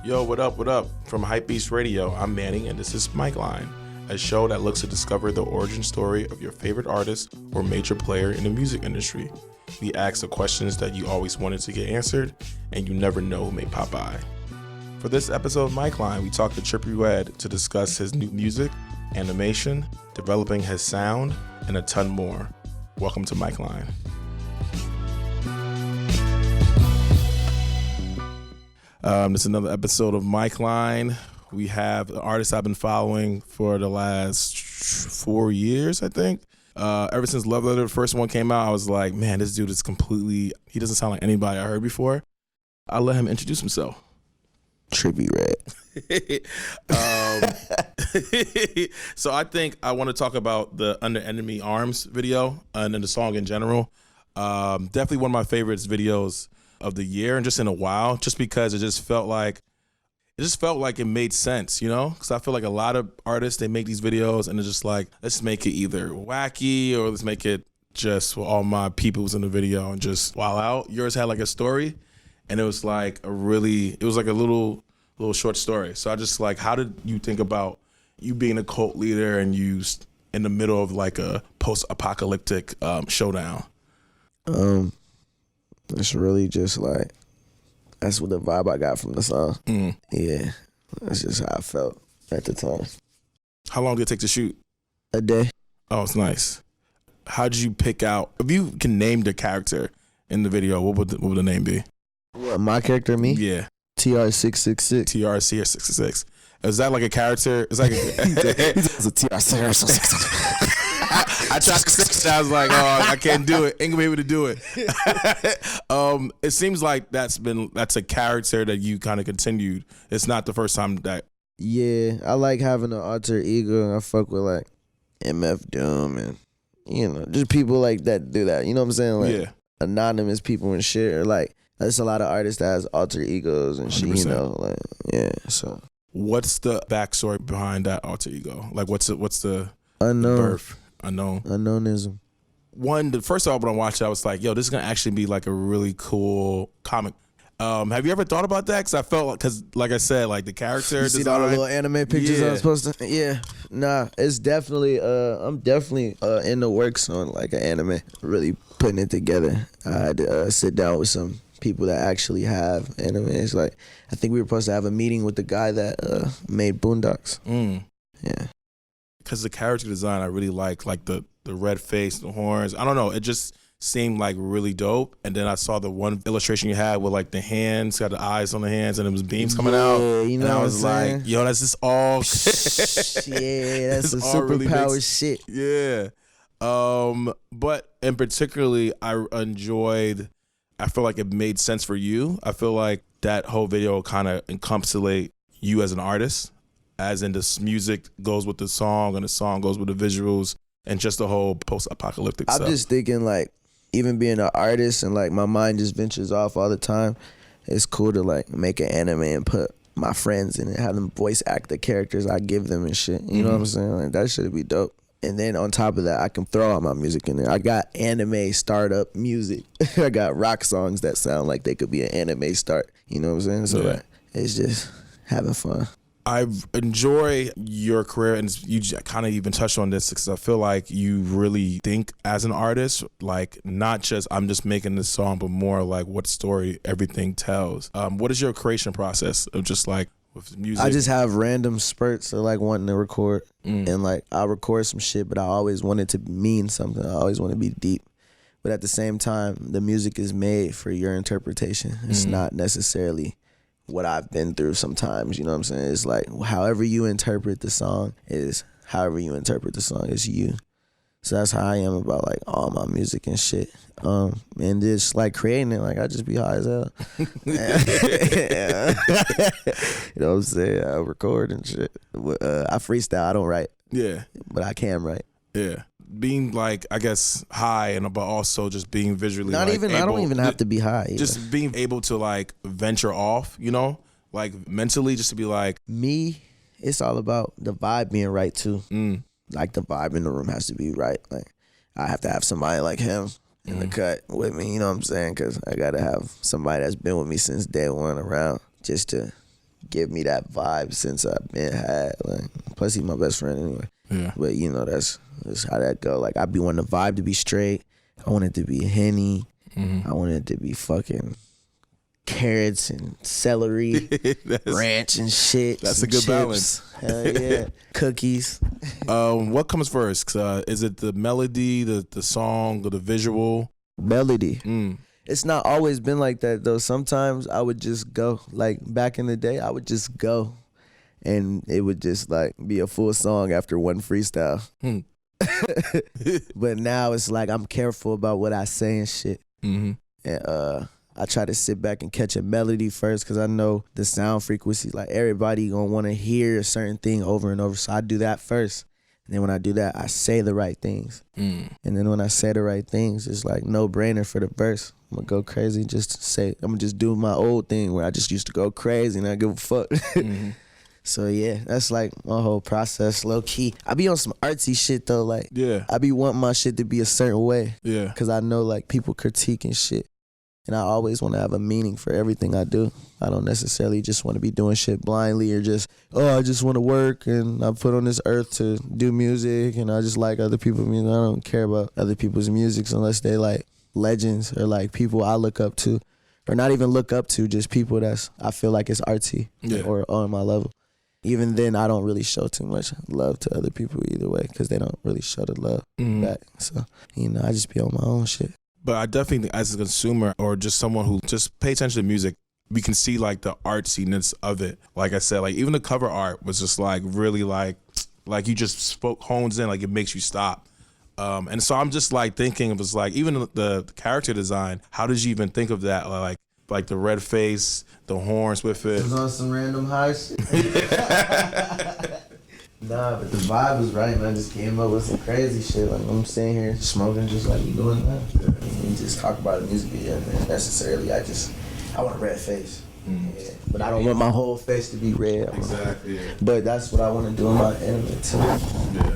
Yo, what up, what up? From HYPEBEAST Radio, I'm Manny, and this is Mike Line, a show that looks to discover the origin story of your favorite artist or major player in the music industry. We ask the questions that you always wanted to get answered, and you never know who may pop by. For this episode of Mike Line, we talked to Trippie to discuss his new music, animation, developing his sound, and a ton more. Welcome to Mike Line. This is another episode of Mike Line. We have the artist I've been following for the last 4 years, I think. Ever since Love Letter, the first one came out, I was like, man, this dude is he doesn't sound like anybody I heard before. I'll let him introduce himself. Trippie Red. So I think I want to talk about the Under Enemy Arms video and then the song in general. Definitely one of my favorites videos of the year and just in a while, just because it just felt like it made sense, you know? Because I feel like a lot of artists, they make these videos and they're just like, let's make it either wacky or let's make it just all my people's in the video and just wild out. Yours had like a story, and it was like a little short story. So I just like, how did you think about you being a cult leader and you in the middle of like a post-apocalyptic showdown? It's really just like, that's what the vibe I got from the song. Yeah, that's just how I felt at the time. How long did it take to shoot? A day. Oh, it's nice. How did you pick out, if you can name the character in the video, what would the name be? What, my character, me? Yeah. TR666. TR666. Is that like a character? It's like It's a TR666. I tried to say, I was like, oh, I can't do it. Ain't gonna be able to do it. It seems like that's a character that you kind of continued. It's not the first time that. Yeah, I like having an alter ego, and I fuck with like MF Doom and, you know, just people like that do that. You know what I'm saying? Like, yeah. Anonymous people and shit. Or like, there's a lot of artists that has alter egos and shit, 100%. You know, like, yeah, so. What's the backstory behind that alter ego? Like, what's the unknown birth? Unknownism. The first album I watched, I was like, yo, this is gonna actually be like a really cool comic. Have you ever thought about that? Because I felt like I said, like the character you design. See all the little anime pictures yeah. I'm supposed to. Yeah, nah, it's definitely. I'm definitely in the works on like an anime. Really putting it together. I had to sit down with some people that actually have anime. It's like, I think we were supposed to have a meeting with the guy that made Boondocks. Yeah. Because the character design I really like the red face, the horns. I don't know, it just seemed like really dope. And then I saw the one illustration you had with like the hands, got the eyes on the hands, and it was beams coming out. You know, and I was like, yo, that's just all. Yeah, that's some superpower shit. Yeah. But in particularly, I feel like it made sense for you. I feel like that whole video kind of encapsulate you as an artist. As in, this music goes with the song, and the song goes with the visuals, and just the whole post-apocalyptic stuff. I'm just thinking, like, even being an artist and, like, my mind just ventures off all the time, it's cool to, like, make an anime and put my friends in it, have them voice act the characters I give them and shit. You know what I'm saying? Like, that should be dope. And then on top of that, I can throw out my music in there. I got anime startup music. I got rock songs that sound like they could be an anime start. You know what I'm saying? So, like, it's just having fun. I enjoy your career, and you kind of even touched on this because I feel like you really think as an artist, like not just I'm just making this song, but more like what story everything tells. What is your creation process of just like with music? I just have random spurts of like wanting to record, and like I record some shit, but I always want it to mean something. I always want to be deep. But at the same time, the music is made for your interpretation. It's not necessarily what I've been through sometimes, you know what I'm saying? It's like, however you interpret the song is however you interpret the song is you. So that's how I am about like all my music and shit. And just like creating it, like I just be high as hell. You know what I'm saying? I record and shit. I freestyle, I don't write. Yeah. But I can write. Yeah. Being like, I guess, high, but also just being visually I don't even have to be high either. Just being able to like venture off, you know, like mentally, just to be like me. It's all about the vibe being right too. Like the vibe in the room has to be right. Like I have to have somebody like him in the cut with me. You know what I'm saying? Because I gotta have somebody that's been with me since day one around, just to give me that vibe since I've been had. Like, plus he's my best friend anyway. Yeah. But you know, that's how that go. Like, I be wanting the vibe to be straight. I want it to be Henny. I want it to be fucking carrots and celery, ranch and shit. That's a good chips. balance. Hell yeah. Cookies. What comes first? Is it the melody, the song, or the visual? Melody. It's not always been like that though. Sometimes I would just go. Like back in the day, I would just go, and it would just like be a full song after one freestyle. But now it's like I'm careful about what I say and shit. And I try to sit back and catch a melody first because I know the sound frequency. Like everybody gonna want to hear a certain thing over and over, so I do that first. And then when I do that, I say the right things. And then when I say the right things, it's like no brainer for the verse. I'm gonna go crazy. I'm gonna just do my old thing where I just used to go crazy and I give a fuck. So yeah, that's like my whole process, low key. I be on some artsy shit though, like I be wanting my shit to be a certain way. Yeah. Cause I know like people critiquing shit. And I always want to have a meaning for everything I do. I don't necessarily just want to be doing shit blindly or just, I just want to work and I'm put on this earth to do music and I just like other people's music. I don't care about other people's music unless they like legends or like people I look up to, or not even look up to, just people I feel like it's artsy or on my level. Even then, I don't really show too much love to other people either way because they don't really show the love back. So, I just be on my own shit. But I definitely think as a consumer or just someone who just pay attention to music, we can see like the artsiness of it. Like I said, like even the cover art was just like really like you just hones in, like it makes you stop. And so I'm just like thinking it was like even the character design, how did you even think of that? Like the red face, the horns with it. It was on some random high shit. Nah, but the vibe was right, and I just came up with some crazy shit. Like I'm sitting here smoking just like you doing now. And just talk about a music video, man. Necessarily, I want a red face. Yeah. But I don't want my whole face to be red. Exactly. But that's what I want to do in my anime too. Yeah.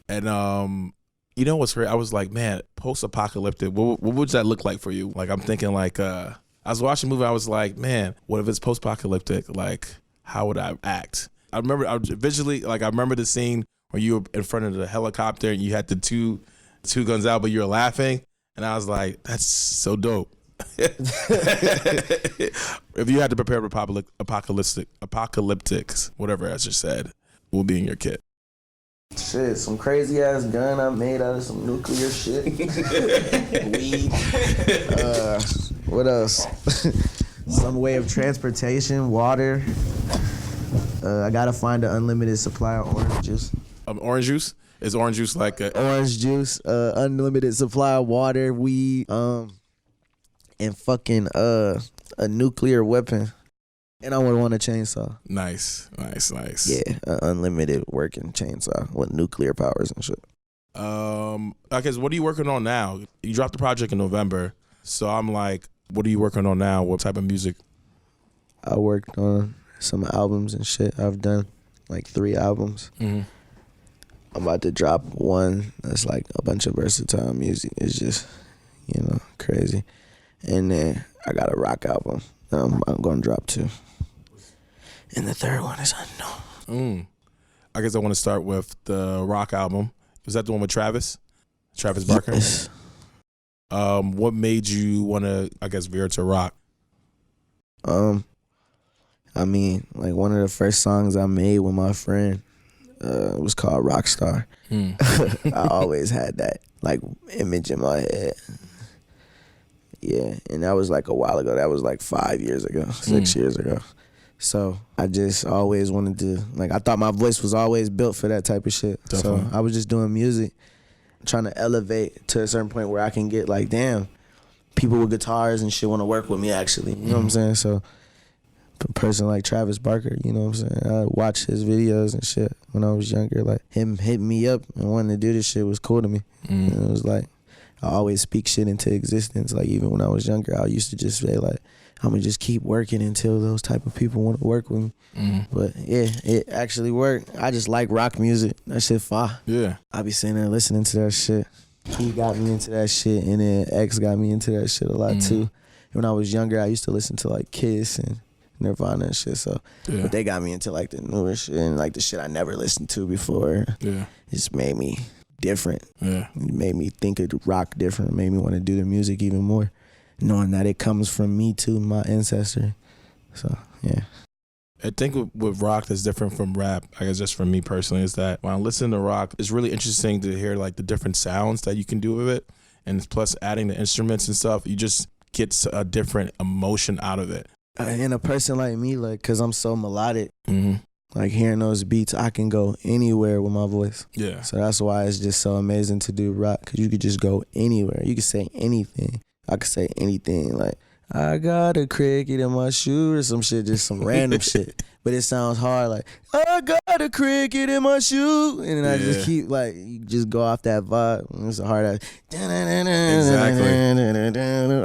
And you know what's great? I was like, man, post-apocalyptic. What would that look like for you? Like I'm thinking like I was watching a movie. I was like, man, what if it's post-apocalyptic? Like how would I act? I remember the scene where you were in front of the helicopter and you had the two guns out, but you were laughing, and I was like, "That's so dope." If you had to prepare for apocalyptics, whatever I just said, will be in your kit. Shit, some crazy ass gun I made out of some nuclear shit. Weed. What else? Some way of transportation, water. I gotta find an unlimited supply of orange juice. Orange juice? Is orange juice like a... Orange juice, unlimited supply of water, weed, and fucking a nuclear weapon. And I would want a chainsaw. Nice. Yeah, an unlimited working chainsaw with nuclear powers and shit. Okay, so what are you working on now? You dropped the project in November, so I'm like, what are you working on now? What type of music? I worked on some albums and shit. I've done like 3 albums. I'm about to drop one that's like a bunch of versatile music. It's just, crazy. And then I got a rock album I'm going to drop 2. And the 3rd one is unknown. I guess I want to start with the rock album. Was that the one with Travis Barker? Yes. What made you want to, I guess, veer to rock? I mean, like one of the first songs I made with my friend, it was called Rockstar. I always had that like image in my head. Yeah, and that was like a while ago. That was like 5 years ago, 6 years ago. So I just always wanted to, like I thought my voice was always built for that type of shit. Definitely. So I was just doing music, trying to elevate to a certain point where I can get like, damn, people with guitars and shit want to work with me actually. You know what I'm saying? So a person like Travis Barker, you know what I'm saying? I watched his videos and shit when I was younger. Like him hitting me up and wanting to do this shit was cool to me. And it was like, I always speak shit into existence. Like even when I was younger, I used to just say like, I'm gonna just keep working until those type of people want to work with me. But yeah, it actually worked. I just like rock music. That shit fire. Yeah. I be sitting there listening to that shit. He got me into that shit, and then X got me into that shit a lot too. When I was younger, I used to listen to like KISS and Nirvana and shit. So, but they got me into like the newer shit and like the shit I never listened to before. Yeah, it just made me different. Yeah, it made me think of rock different. It made me want to do the music even more, knowing that it comes from me too, my ancestor. So yeah. I think with rock that's different from rap, I guess just for me personally, is that when I listen to rock, it's really interesting to hear like the different sounds that you can do with it. And plus adding the instruments and stuff, you just get a different emotion out of it. And a person like me, like, cause I'm so melodic, like hearing those beats, I can go anywhere with my voice. Yeah. So that's why it's just so amazing to do rock, cause you could just go anywhere. You could say anything. I could say anything, like, I got a cricket in my shoe or some shit, just some random shit. But it sounds hard, like, I got a cricket in my shoe. And then I just keep, like, you just go off that vibe. It's a hard ass. Exactly.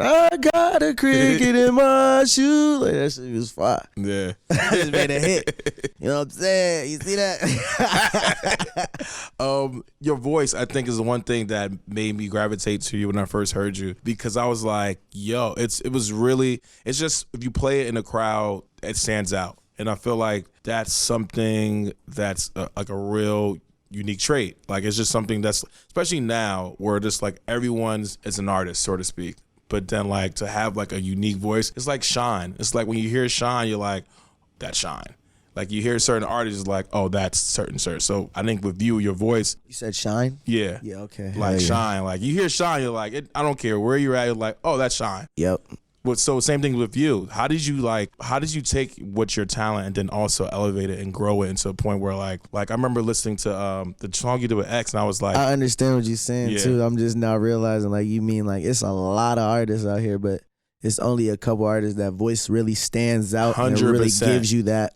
I got a cricket in my shoe. Like, that shit was fire. Yeah. I just made a hit. You know what I'm saying? You see that? Your voice, I think, is the one thing that made me gravitate to you when I first heard you. Because I was like, yo, it's just, if you play it in a crowd, it stands out. And I feel like that's something that's like a real unique trait. Like, it's just something that's, especially now, where just like everyone's is an artist, so to speak. But then like to have like a unique voice, it's like Shine. It's like when you hear Shine, you're like, that's Shine. Like you hear certain artists, it's like, oh, that's certain. So I think with you, your voice. You said Shine? Yeah. Yeah, okay. Like Shine. Like you hear Shine, you're like, I don't care where you're at, you're like, oh, that's Shine. Yep. So same thing with you. How did you take what's your talent and then also elevate it and grow it into a point where like I remember listening to the song you did with X and I was like, I understand what you're saying too. I'm just now realizing like you mean like it's a lot of artists out here, but it's only a couple artists that voice really stands out 100%. And really gives you that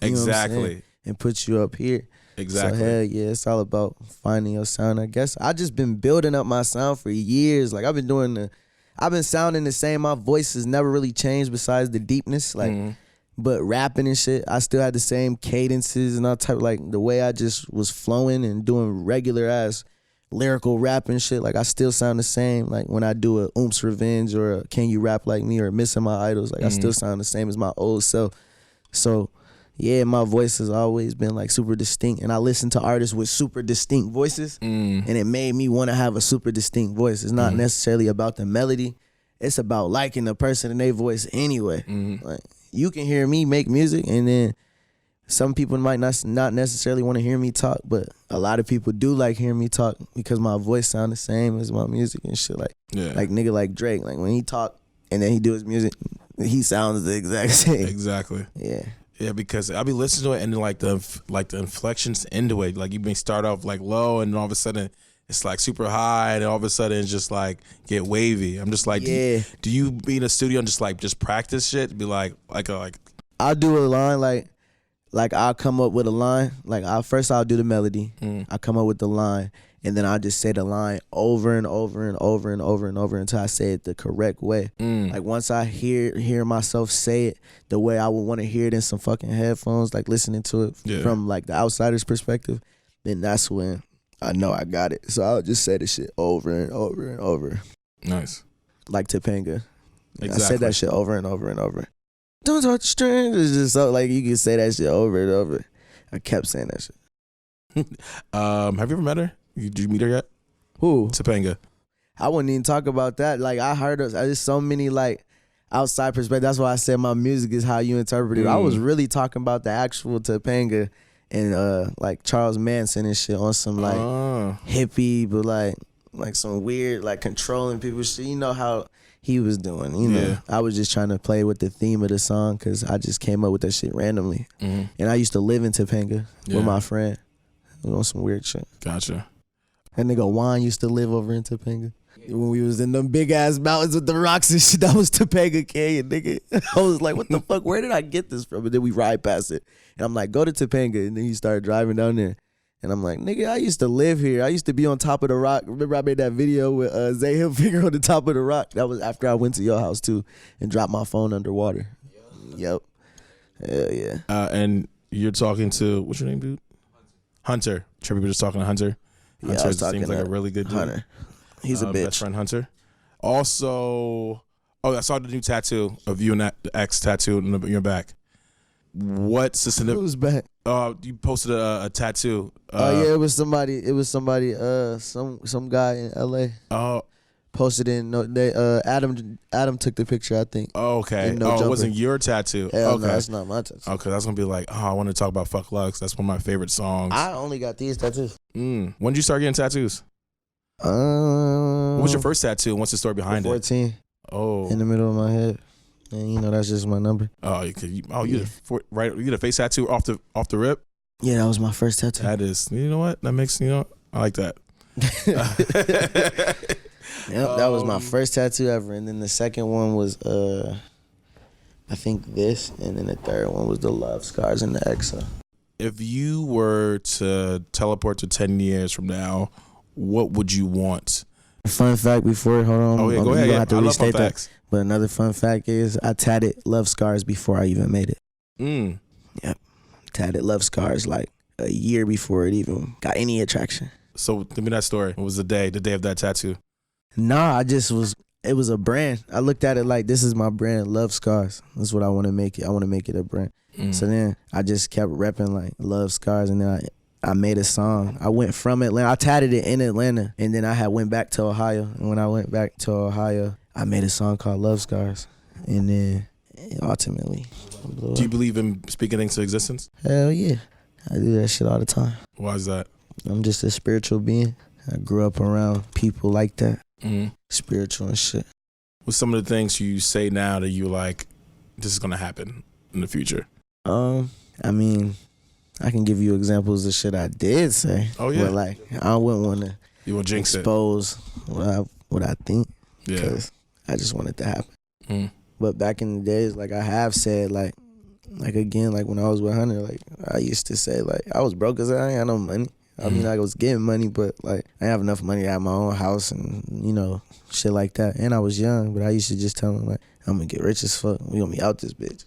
exactly and puts you up here. Exactly. So hell yeah, it's all about finding your sound. I guess I just been building up my sound for years. Like I've been sounding the same. My voice has never really changed besides the deepness. Like, but rapping and shit, I still had the same cadences and all type. Like the way I just was flowing and doing regular ass lyrical rap and shit. Like I still sound the same. Like when I do a Oomp's Revenge or a Can You Rap Like Me or Missing My Idols, like I still sound the same as my old self. So yeah, my voice has always been like super distinct, and I listen to artists with super distinct voices, and it made me want to have a super distinct voice. It's not necessarily about the melody; it's about liking the person and their voice anyway. Like you can hear me make music, and then some people might not necessarily want to hear me talk, but a lot of people do like hearing me talk because my voice sounds the same as my music and shit. Like nigga like Drake, like when he talk and then he do his music, he sounds the exact same. Exactly. Yeah. Yeah, because I'll be listening to it and then like the inflections into it, like you may start off like low and all of a sudden it's like super high and all of a sudden it's just like get wavy. I'm just like, do you be in a studio and just practice shit? Be like I'll do a line like I'll come up with a line. Like I'll do the melody. I come up with the line, and then I'll just say the line over and over and over and over and over until I say it the correct way. Like once I hear myself say it the way I would want to hear it in some fucking headphones, like listening to it from like the outsider's perspective, then that's when I know I got it. So I'll just say the shit over and over and over. Nice. Like Topanga. Exactly. I said that shit over and over and over. Don't touch the strings. It's just so like you can say that shit over and over. I kept saying that shit. Have you ever met her? Did you meet her yet? Who? Topanga. I wouldn't even talk about that. Like I heard there's so many like outside perspective. That's why I said my music is how you interpret it. I was really talking about the actual Topanga and like Charles Manson and shit on some like hippie, but like some weird like controlling people shit. You know how he was doing, you know. I was just trying to play with the theme of the song because I just came up with that shit randomly. And I used to live in Topanga with my friend on some weird shit. Gotcha. That nigga Juan used to live over in Topanga. When we was in them big ass mountains with the rocks and shit, that was Topanga Canyon, nigga. I was like, what the fuck? Where did I get this from? And then we ride past it. And I'm like, go to Topanga. And then he started driving down there. And I'm like, nigga, I used to live here. I used to be on top of the rock. Remember I made that video with Zay Hilfiger on the top of the rock? That was after I went to your house too and dropped my phone underwater. Yep. Hell yeah. And you're talking to, what's your name, dude? Hunter. Trippie was just talking to Hunter. Yeah, Hunter seems like a really good dude. Hunter. He's a bitch. Best friend Hunter. Also, Oh, I saw the new tattoo of you and that the X tattoo in your back. What's the significance? Who's back? You posted a tattoo. Oh yeah, it was somebody. It was somebody. Some guy in L.A. Oh, posted in. No, they Adam took the picture. I think. oh, okay. No It jumper. wasn't your tattoo. Hell okay, no, that's not my tattoo. okay. That's gonna be like, I want to talk about Fuck Lux. That's one of my favorite songs. I only got these tattoos. When did you start getting tattoos? What was your first tattoo? What's the story behind 14, it? Oh, in the middle of my head, and you know that's just my number. oh, you get a face tattoo off the rip. Yeah, that was my first tattoo. That is, you know what? That makes I like that. Yep, that was my first tattoo ever, and then the second one was I think this, and then the third one was the love scars and the Exa. If you were to teleport to 10 years from now, what would you want? Fun fact before, hold on. Oh yeah, go ahead. You Yeah. have to I love fun restate that. facts. But another fun fact is I tatted love scars before I even made it. Yep, tatted love scars like a year before it even got any attraction. So give me that story. What was the day of that tattoo? Nah, it was a brand. I looked at it like, this is my brand, Love Scars. That's what I want to make it. I want to make it a brand. So then I just kept repping like Love Scars, and then I made a song. I went from Atlanta. I tatted it in Atlanta, and then I had went back to Ohio. And when I went back to Ohio, I made a song called Love Scars. And then ultimately blew Do you up. believe in speaking things to existence? Hell yeah. I do that shit all the time. Why is that? I'm just a spiritual being. I grew up around people like that. Spiritual and shit. What's some of the things you say now that you like, this is going to happen in the future? I mean, I can give you examples of shit I did say. Oh, yeah. But like, I wouldn't want to You will jinx expose what I think. it. Yeah. Because I just want it to happen. But back in the days, like I have said, like again, like when I was with Hunter, like I used to say, like I was broke because I ain't had no money. I mean, I was getting money, but like I didn't have enough money to have my own house and, you know, shit like that. And I was young, but I used to just tell him, like, I'm gonna get rich as fuck. We gonna be out this bitch.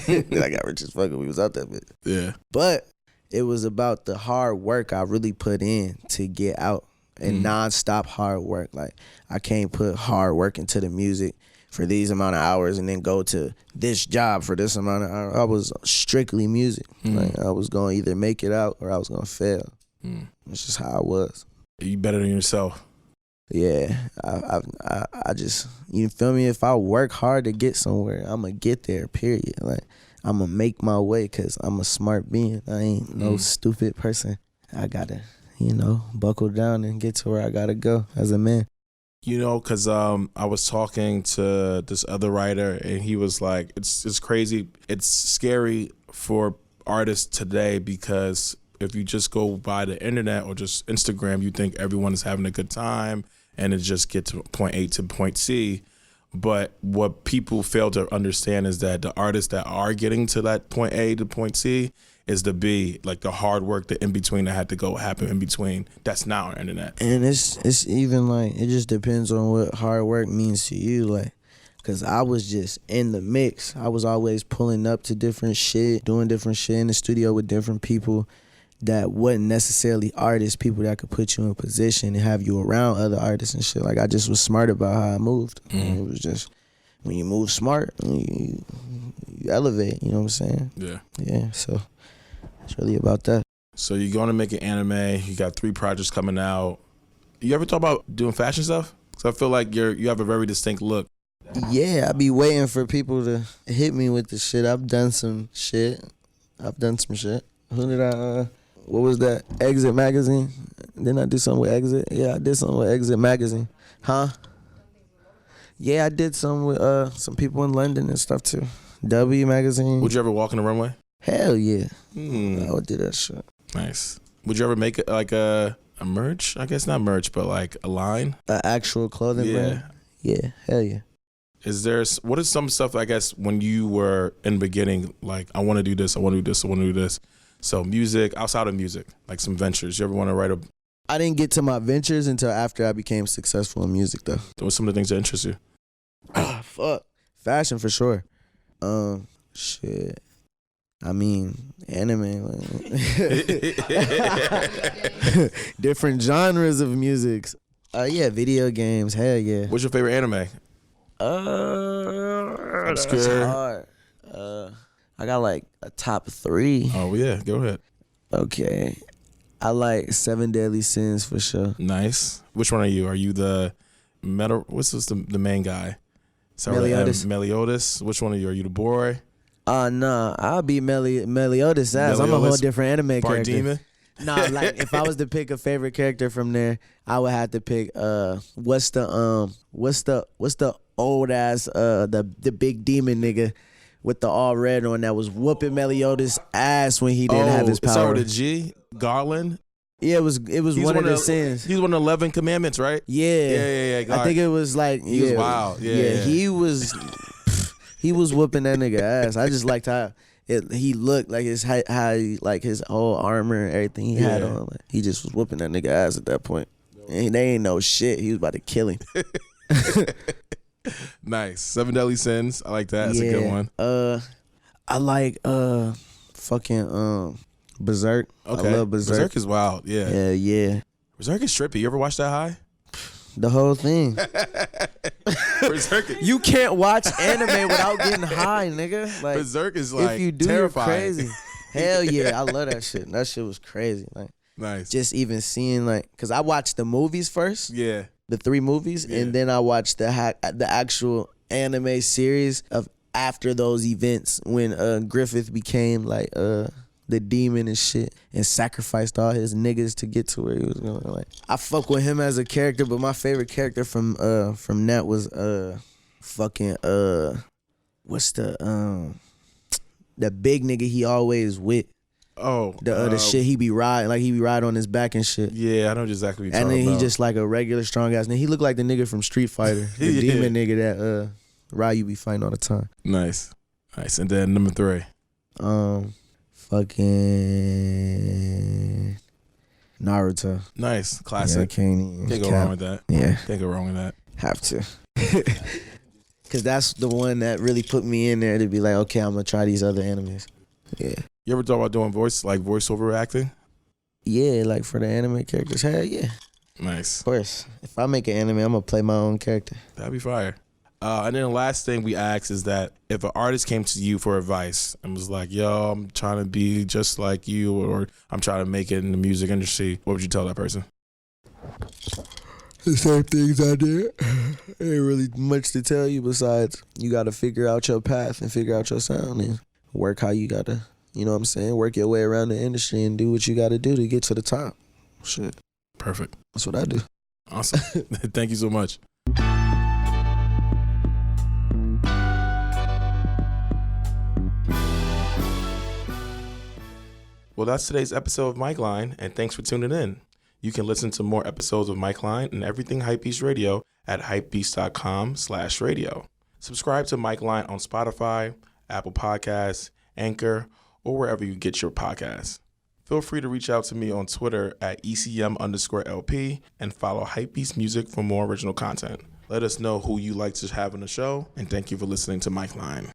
Then I got rich as fuck and we was out that bitch. Yeah. But it was about the hard work I really put in to get out, and nonstop hard work. Like I can't put hard work into the music for these amount of hours and then go to this job for this amount of hours. I was strictly music. Like I was gonna either make it out or I was gonna fail. That's just how I was. You better than yourself. Yeah, I just, you feel me? If I work hard to get somewhere, I'm gonna get there, period. Like, I'm gonna make my way because I'm a smart being. I ain't no stupid person. I gotta, you know, buckle down and get to where I gotta go as a man. You know, because I was talking to this other writer, and he was like, it's crazy. It's scary for artists today because if you just go by the internet or just Instagram, you think everyone is having a good time and it just get to point A to point C. But what people fail to understand is that the artists that are getting to that point A to point C is the B, like the hard work, the in-between that had to happen in between. That's not on the internet. And it's even like, it just depends on what hard work means to you. Like, cause I was just in the mix. I was always pulling up to different shit, doing different shit in the studio with different people that wasn't necessarily artists, people that could put you in position and have you around other artists and shit. Like, I just was smart about how I moved. It was just, when you move smart, you elevate, you know what I'm saying? Yeah. Yeah, so it's really about that. So you're going to make an anime. You got 3 projects coming out. You ever thought about doing fashion stuff? Because I feel like you have a very distinct look. Yeah, I be waiting for people to hit me with the shit. I've done some shit. Who did what was that? Exit Magazine? Didn't I do something with Exit? Yeah, I did something with Exit Magazine. Huh? Yeah, I did some with some people in London and stuff too. W Magazine. Would you ever walk on the runway? Hell yeah. I would do that shit. Nice. Would you ever make it like a merch? I guess not merch, but like a line? An actual clothing brand? Yeah, hell yeah. What is some stuff, I guess, when you were in the beginning, like, I want to do this, I want to do this, I want to do this. So music, outside of music, like some ventures. You ever want to write I didn't get to my ventures until after I became successful in music though. what's some of the things that interest you? Fuck. Fashion for sure. Shit. I mean, anime. Different genres of music. Yeah, video games. Hell yeah. What's your favorite anime? That's scared. hard. I got like a top 3. Oh yeah, go ahead. Okay. I like 7 Deadly Sins for sure. Nice. Which one are you? Are you the metal? What's the main guy? Meliodas. Meliodas. Which one are you? Are you the boy? Nah, I'll be Meliodas ass. I'm a whole different anime Part character. demon. Nah, like if I was to pick a favorite character from there, I would have to pick what's the old ass the big demon nigga with the all red on that was whooping Meliodas ass when he didn't have his power. So the G Garland. Yeah, it was one of the sins. He's one of the 11 commandments, right? Yeah. I think it was like he was wild. Yeah. He was whooping that nigga ass. I just liked how he looked, like how he, like his whole armor and everything he had on. Like, he just was whooping that nigga ass at that point. And they ain't no shit. He was about to kill him. Nice. 7 Deadly Sins. I like that. That's a good one. I like fucking Berserk. Okay. I love Berserk. Berserk is wild. Yeah. Yeah. Berserk is trippy. You ever watch that high? The whole thing. Berserk. You can't watch anime without getting high, nigga. Like Berserk is like if you do, terrifying. you're crazy. Hell yeah, I love that shit. That shit was crazy. Like Nice. just even seeing like, cause I watched the movies first. Yeah. The 3 movies, and then I watched the actual anime series of after those events when Griffith became like the demon and shit and sacrificed all his niggas to get to where he was going. Like I fuck with him as a character, but my favorite character from that was fucking what's the big nigga he always with. Oh, the shit he be riding, like he be riding on his back and shit. Yeah, I know exactly what you're and talking then about. he just like a regular strong ass. And he looked like the nigga from Street Fighter, the demon nigga that Ryu be fighting all the time. Nice. And then number 3. Fucking Naruto. Nice, classic. Yeah, can't go wrong with that. Yeah, can't go wrong with that. have to. Cause that's the one that really put me in there to be like, okay, I'm gonna try these other animes. Yeah. You ever thought about doing voiceover acting? Yeah, like for the anime characters. Hell yeah. Nice. Of course. If I make an anime, I'm gonna play my own character. That'd be fire. And then the last thing we ask is that if an artist came to you for advice and was like, yo, I'm trying to be just like you, or I'm trying to make it in the music industry, what would you tell that person? The same things I did. Ain't really much to tell you besides you gotta figure out your path and figure out your sound and work how you gotta, you know what I'm saying, work your way around the industry and do what you gotta do to get to the top. Shit. Perfect. That's what I do. Awesome. Thank you so much. Well, that's today's episode of Mike Line, and thanks for tuning in. You can listen to more episodes of Mike Line and everything HYPEBEAST Radio at hypebeast.com/radio. Subscribe to Mike Line on Spotify, Apple Podcasts, Anchor, or wherever you get your podcasts. Feel free to reach out to me on Twitter at ECM_LP and follow HYPEBEAST Music for more original content. Let us know who you like to have on the show, and thank you for listening to Mike Line.